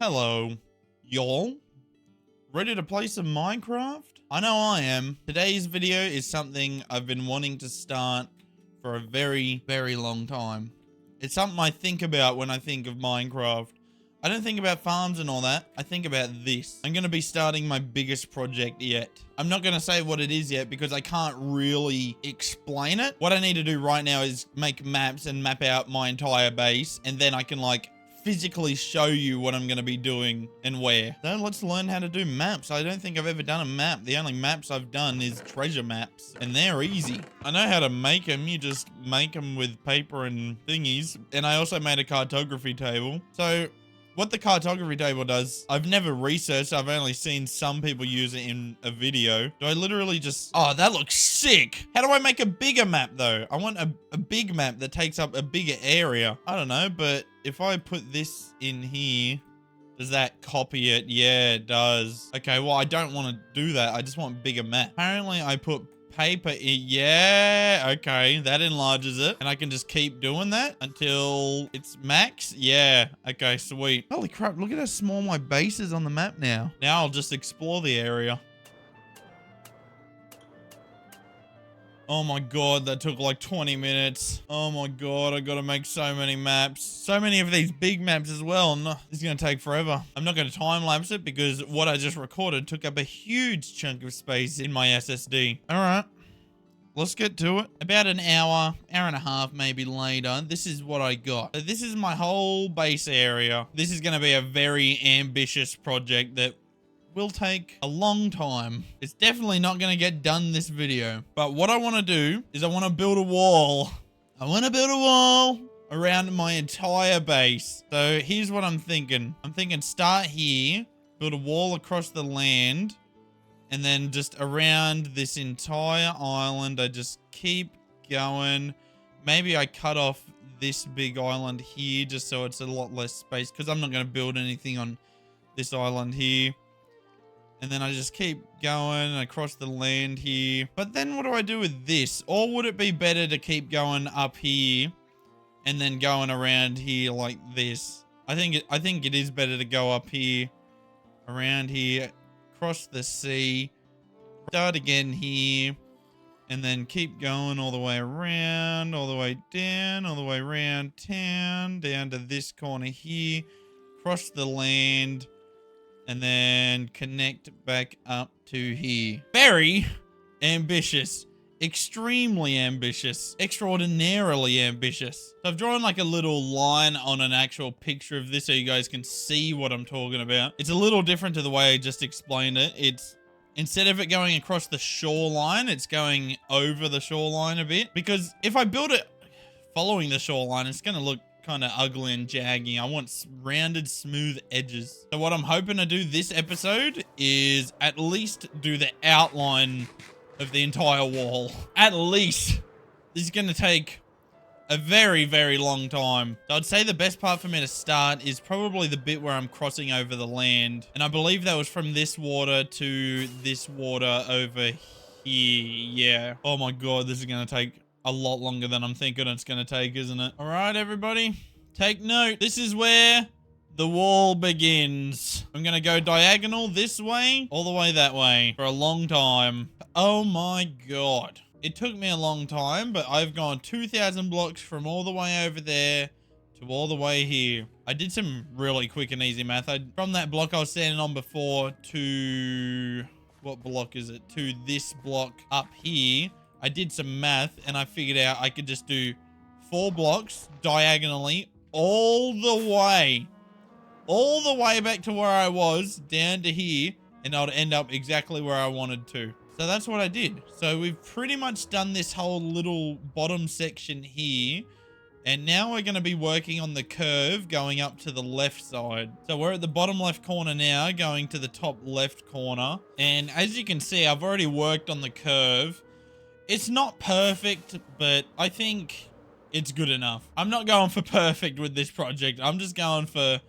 Hello, y'all. Ready to play some Minecraft? I know I am. Today's video is something I've been wanting to start for a very, very long time. It's something I think about when I think of Minecraft. I don't think about farms and all that. I think about this. I'm going to be starting my biggest project yet. I'm not going to say what it is yet because I can't really explain it. What I need to do right now is make maps and map out my entire base, and then I can physically show you what I'm going to be doing and where. So let's learn how to do maps. I don't think I've ever done a map. The only maps I've done is treasure maps, and they're easy. I know how to make them. You just make them with paper and thingies. And I also made a cartography table. So what the cartography table does, I've never researched. I've only seen some people use it in a video. Do I literally just... Oh, that looks sick. How do I make a bigger map, though? I want a big map that takes up a bigger area. I don't know, but if I put this in here, does that copy it? Yeah, it does. Okay, well, I don't want to do that. I just want bigger map. Apparently, I put paper in. Yeah, okay, that enlarges it, and I can just keep doing that until it's max. Yeah, okay, sweet. Holy crap, look at how small my base is on the map now. Now I'll just explore the area. Oh my god, that took like 20 minutes. Oh my god, I gotta make so many maps. So many of these big maps as well. No, this is gonna take forever. I'm not gonna time lapse it because what I just recorded took up a huge chunk of space in my SSD. Alright, let's get to it. About an hour and a half maybe later, this is what I got. So this is my whole base area. This is gonna be a very ambitious project that will take a long time. It's definitely not going to get done this video. But what I want to do is I want to build a wall. I want to build a wall around my entire base. So here's what I'm thinking. I'm thinking start here, build a wall across the land, and then just around this entire island, I just keep going. Maybe I cut off this big island here just so it's a lot less space because I'm not going to build anything on this island here. And then I just keep going across the land here. But then what do I do with this? Or would it be better to keep going up here and then going around here like this? I think it is better to go up here, around here, cross the sea, start again here, and then keep going all the way around, all the way down, all the way around town, down to this corner here, cross the land, and then connect back up to here. Very ambitious. Extremely ambitious. Extraordinarily ambitious. So I've drawn like a little line on an actual picture of this so you guys can see what I'm talking about. It's a little different to the way I just explained it. It's, instead of it going across the shoreline, it's going over the shoreline a bit. Because if I build it following the shoreline, it's going to look kind of ugly and jaggy. I want rounded, smooth edges. So what I'm hoping to do this episode is at least do the outline of the entire wall. At least. This is going to take a very, very long time. So I'd say the best part for me to start is probably the bit where I'm crossing over the land. And I believe that was from this water to this water over here. Yeah. Oh my god, this is going to take a lot longer than I'm thinking it's going to take, isn't it? All right, everybody, take note. This is where the wall begins. I'm going to go diagonal this way, all the way that way for a long time. Oh my god. It took me a long time, but I've gone 2,000 blocks from all the way over there to all the way here. I did some really quick and easy math. From that block I was standing on before to... what block is it? To this block up here. I did some math and I figured out I could just do 4 blocks diagonally all the way back to where I was down to here, and I would end up exactly where I wanted to. So that's what I did. So we've pretty much done this whole little bottom section here. And now we're going to be working on the curve going up to the left side. So we're at the bottom left corner now, going to the top left corner. And as you can see, I've already worked on the curve. It's not perfect, but I think it's good enough. I'm not going for perfect with this project. I'm just going for,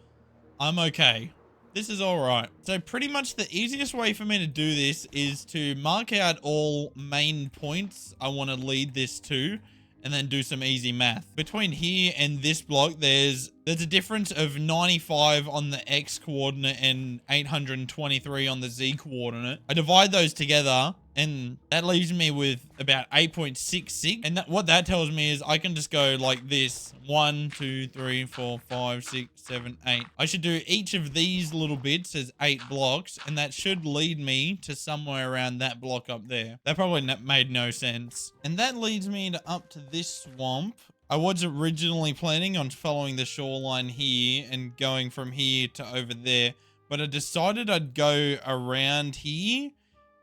I'm okay. This is all right. So pretty much the easiest way for me to do this is to mark out all main points I want to lead this to. and then do some easy math. Between here and this block, there's a difference of 95 on the X coordinate and 823 on the Z coordinate. I divide those together, and that leaves me with about 8.66. And what that tells me is I can just go like this. 1, 2, 3, 4, 5, 6, 7, 8. I should do each of these little bits as 8 blocks, and that should lead me to somewhere around that block up there. That probably made no sense. And that leads me to up to this swamp. I was originally planning on following the shoreline here and going from here to over there, but I decided I'd go around here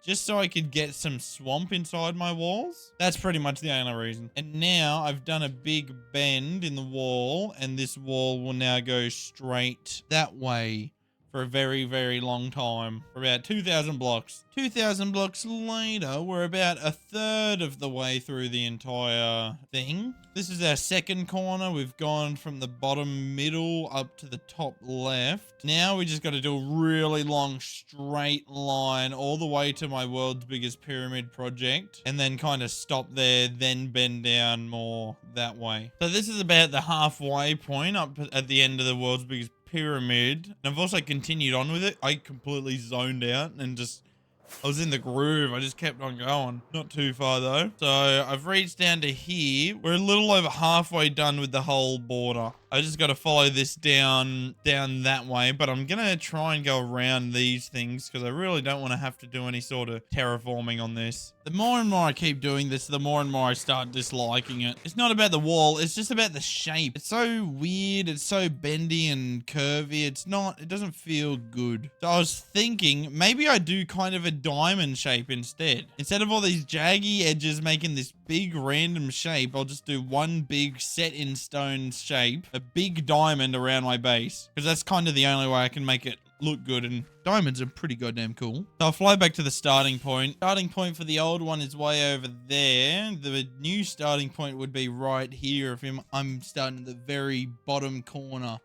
just so I could get some swamp inside my walls. That's pretty much the only reason. And now I've done a big bend in the wall, and this wall will now go straight that way for a very, very long time, for about 2,000 blocks. 2,000 blocks later, we're about a third of the way through the entire thing. This is our second corner. We've gone from the bottom middle up to the top left. Now we just got to do a really long straight line all the way to my world's biggest pyramid project, and then kind of stop there, then bend down more that way. So this is about the halfway point up at the end of the world's biggest pyramid, and I've also continued on with it. I completely zoned out and I was in the groove. I just kept on going. Not too far though. So I've reached down to here. We're a little over halfway done with the whole border. I just got to follow this down that way, but I'm going to try and go around these things because I really don't want to have to do any sort of terraforming on this. The more and more I keep doing this, the more and more I start disliking it. It's not about the wall. It's just about the shape. It's so weird. It's so bendy and curvy. It doesn't feel good. So I was thinking maybe I do kind of a diamond shape instead. Instead of all these jaggy edges making this big random shape, I'll just do one big set in stone shape, a big diamond around my base, because that's kind of the only way I can make it look good, and diamonds are pretty goddamn cool. So I'll fly back to the starting point. Starting point for the old one is way over there. The new starting point would be right here if I'm starting at the very bottom corner.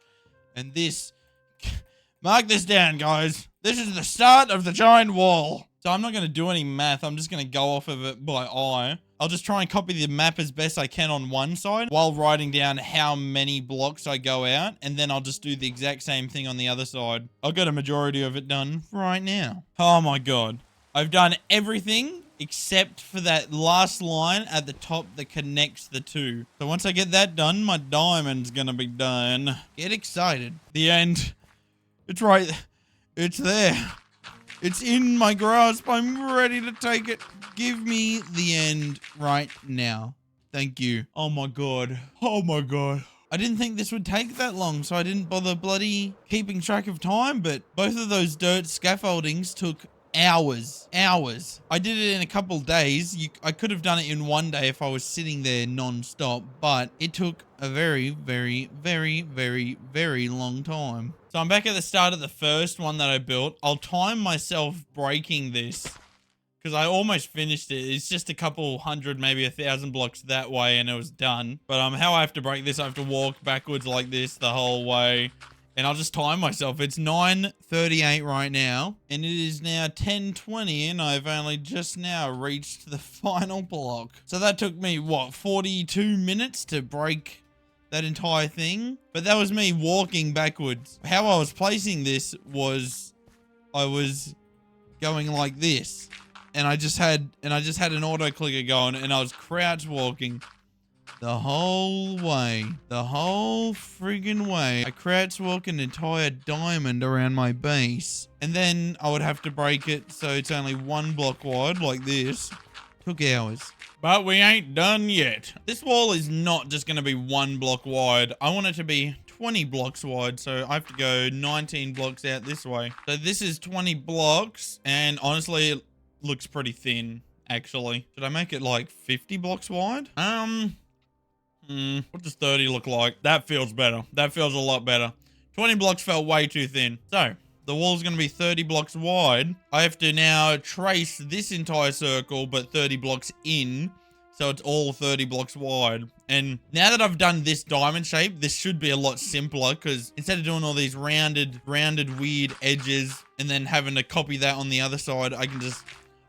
And this, mark this down, guys. This is the start of the giant wall. So I'm not going to do any math. I'm just going to go off of it by eye. I'll just try and copy the map as best I can on one side while writing down how many blocks I go out. And then I'll just do the exact same thing on the other side. I've got a majority of it done right now. Oh my God. I've done everything except for that last line at the top that connects the two. So once I get that done, my diamond's going to be done. Get excited. The end. It's right. It's there. It's in my grasp. I'm ready to take it. Give me the end right now. Thank you. Oh my God. Oh my God. I didn't think this would take that long, so I didn't bother bloody keeping track of time, but both of those dirt scaffoldings took hours. I did it in a couple days. I could have done it in one day if I was sitting there non-stop, but it took a very, very, very, very, very long time. So I'm back at the start of the first one that I built. I'll time myself breaking this because I almost finished it. It's just a couple hundred, maybe 1,000 blocks that way, and it was done. But how I have to break this, I have to walk backwards like this the whole way. And I'll just time myself. It's 9:38 right now, and it is now 10:20, and I've only just now reached the final block. So that took me, what, 42 minutes to break that entire thing? But that was me walking backwards. How I was placing this was I was going like this, and I just had an auto clicker going, and I was crouch walking the whole way. The whole friggin' way. I crouch walk an entire diamond around my base, and then I would have to break it so it's only one block wide like this. Took hours. But we ain't done yet. This wall is not just going to be one block wide. I want it to be 20 blocks wide, so I have to go 19 blocks out this way. So this is 20 blocks, and honestly, it looks pretty thin, actually. Should I make it like 50 blocks wide? What does 30 look like? That feels better. That feels a lot better. 20 blocks felt way too thin. So the wall's going to be 30 blocks wide. I have to now trace this entire circle, but 30 blocks in. So it's all 30 blocks wide. And now that I've done this diamond shape, this should be a lot simpler, because instead of doing all these rounded weird edges and then having to copy that on the other side, I can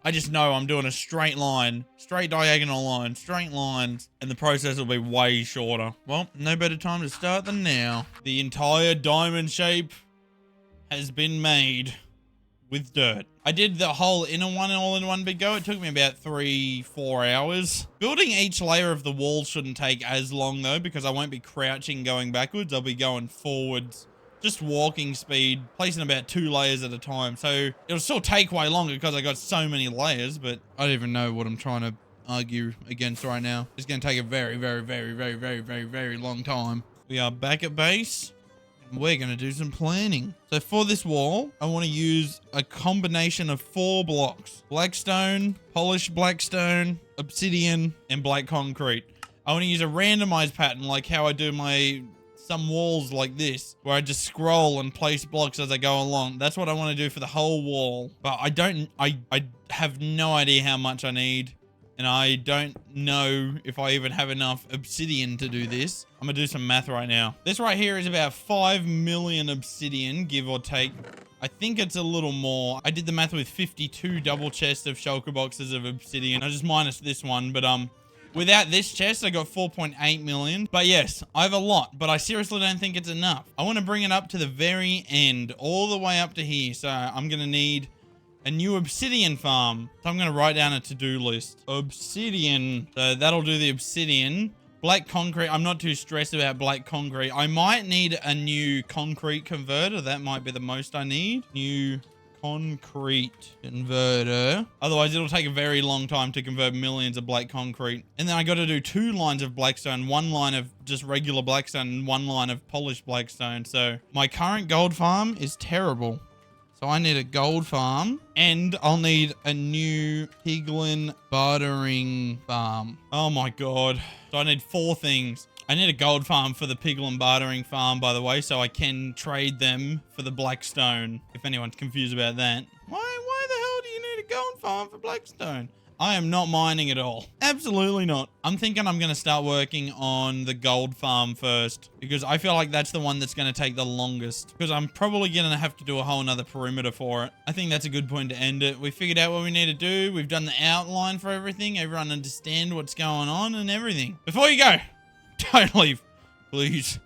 I just know I'm doing a straight line, straight diagonal line, straight lines, and the process will be way shorter. Well, no better time to start than now. The entire diamond shape has been made with dirt. I did the whole inner one all in one big go. It took me about 3-4 hours. Building each layer of the wall shouldn't take as long though, because I won't be crouching going backwards. I'll be going forwards, just walking speed, placing about 2 layers at a time. So it'll still take way longer because I got so many layers, but I don't even know what I'm trying to argue against right now. It's going to take a very, very, very, very, very, very, very long time. We are back at base. We're going to do some planning. So for this wall, I want to use a combination of 4 blocks. Blackstone, polished blackstone, obsidian, and black concrete. I want to use a randomized pattern like how I do some walls like this, where I just scroll and place blocks as I go along. That's what I want to do for the whole wall. But I have no idea how much I need. And I don't know if I even have enough obsidian to do this. I'm gonna do some math right now. This right here is about 5 million obsidian, give or take. I think it's a little more. I did the math with 52 double chests of shulker boxes of obsidian. I just minus this one, but without this chest, I got 4.8 million. But yes, I have a lot, but I seriously don't think it's enough. I want to bring it up to the very end, all the way up to here. So I'm gonna need a new obsidian farm. So I'm going to write down a to-do list. Obsidian. So that'll do the obsidian. Black concrete. I'm not too stressed about black concrete. I might need a new concrete converter. That might be the most I need. New concrete converter. Otherwise, it'll take a very long time to convert millions of black concrete. And then I got to do 2 lines of blackstone, 1 line of just regular blackstone, and 1 line of polished blackstone. So my current gold farm is terrible. So I need a gold farm, and I'll need a new piglin bartering farm. Oh my god. So I need 4 things. I need a gold farm for the piglin bartering farm, by the way, so I can trade them for the blackstone, if anyone's confused about that. Why the hell do you need a gold farm for blackstone? I am not mining at all. Absolutely not. I'm thinking I'm going to start working on the gold farm first, because I feel like that's the one that's going to take the longest, because I'm probably going to have to do a whole nother perimeter for it. I think that's a good point to end it. We figured out what we need to do. We've done the outline for everything. Everyone understand what's going on and everything. Before you go, don't leave. Please.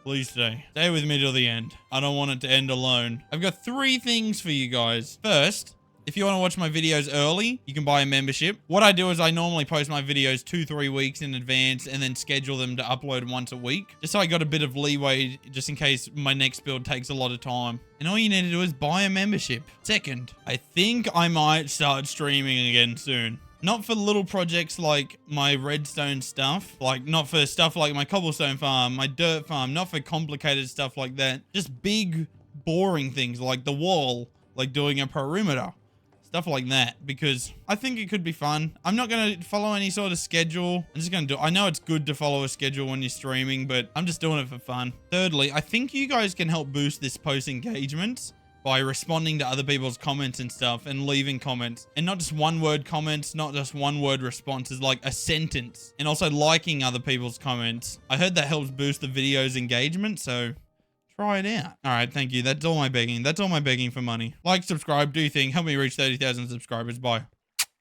Please stay. Stay with me till the end. I don't want it to end alone. I've got 3 things for you guys. First, if you want to watch my videos early, you can buy a membership. What I do is I normally post my videos 2-3 weeks in advance and then schedule them to upload once a week. Just so I got a bit of leeway just in case my next build takes a lot of time. And all you need to do is buy a membership. Second, I think I might start streaming again soon. Not for little projects like my redstone stuff, like not for stuff like my cobblestone farm, my dirt farm, not for complicated stuff like that. Just big, boring things like the wall, like doing a perimeter. Stuff like that, because I think it could be fun. I'm not going to follow any sort of schedule. I'm just going to do it. I know it's good to follow a schedule when you're streaming, but I'm just doing it for fun. Thirdly, I think you guys can help boost this post engagement by responding to other people's comments and stuff and leaving comments. And not just 1-word comments, not just 1-word responses, like a sentence. And also liking other people's comments. I heard that helps boost the video's engagement, so try it out. All right, thank you. That's all my begging. That's all my begging for money. Like, subscribe, do your thing. Help me reach 30,000 subscribers. Bye.